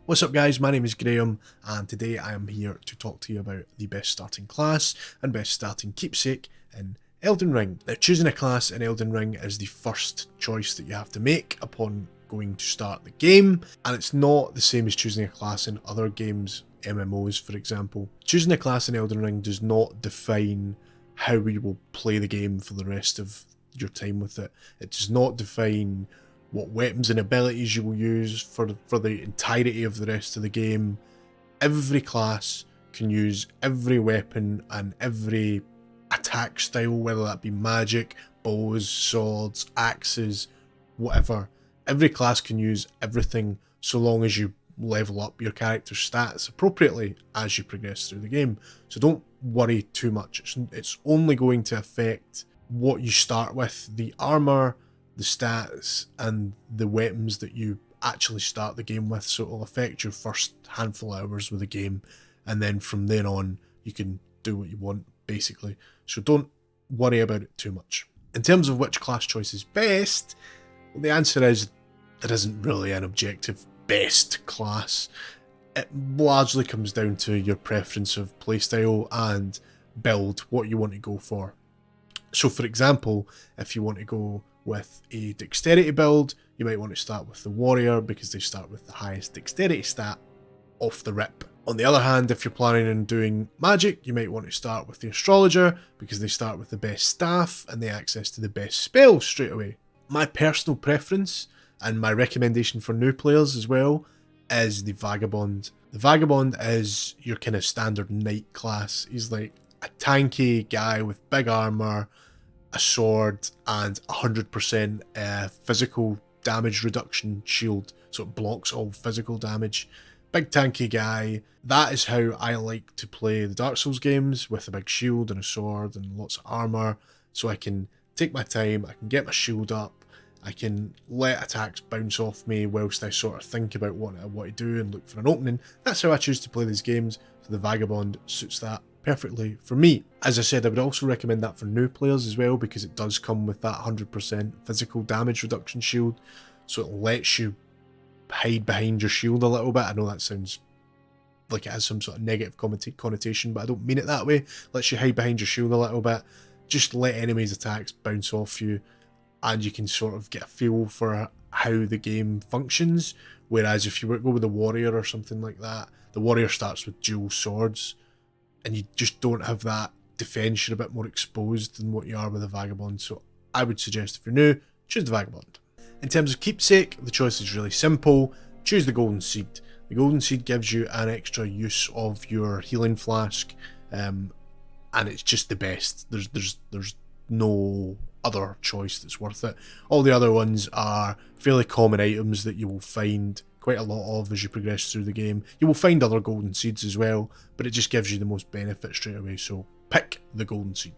What's up guys, my name is Graham and today I am here to talk to you about the best starting class and best starting keepsake in Elden Ring. Now choosing a class in Elden Ring is the first choice that you have to make upon going to start the game, and it's not the same as choosing a class in other games, MMOs for example. Choosing a class in Elden Ring does not define how you will play the game for the rest of your time with it. It does not define what weapons and abilities you will use for the entirety of the rest of the game. Every class can use every weapon and every attack style, whether that be magic, bows, swords, axes, whatever. Every class can use everything so long as you level up your character's stats appropriately as you progress through the game. So don't worry too much. It's only going to affect what you start with, the armor, the stats, and the weapons that you actually start the game with. So it'll affect your first handful of hours with the game, and then from then on you can do what you want basically. So don't worry about it too much. In terms of which class choice is best, well, the answer is there isn't really an objective best class. It largely comes down to your preference of playstyle and build, what you want to go for. So for example, if you want to go with a dexterity build, you might want to start with the warrior because they start with the highest dexterity stat off the rip. On the other hand, if you're planning on doing magic, you might want to start with the astrologer because they start with the best staff and the access to the best spells straight away. My personal preference and my recommendation for new players as well is the vagabond. The vagabond is your kind of standard knight class. He's like a tanky guy with big armor, a sword, and 100% physical damage reduction shield, so it blocks all physical damage. Big tanky guy. That is how I like to play the Dark Souls games, with a big shield and a sword and lots of armor, so I can take my time, I can get my shield up, I can let attacks bounce off me whilst I sort of think about what I want to do and look for an opening. That's how I choose to play these games, so the vagabond suits that perfectly for me. As I said, I would also recommend that for new players as well, because it does come with that 100% physical damage reduction shield, so it lets you hide behind your shield a little bit. I know that sounds like it has some sort of negative connotation, but I don't mean it that way. It lets you hide behind your shield a little bit, just let enemies' attacks bounce off you, and you can sort of get a feel for how the game functions. Whereas if you go with the warrior or something like that, the warrior starts with dual swords, and you just don't have that defense. You're a bit more exposed than what you are with a vagabond. So I would suggest, if you're new, choose the vagabond. In terms of keepsake, the choice is really simple. Choose the golden seed. The golden seed gives you an extra use of your healing flask, and it's just the best. There's no other choice that's worth it. All the other ones are fairly common items that you will find quite a lot of as you progress through the game. You will find other golden seeds as well, but it just gives you the most benefit straight away, so pick the golden seed.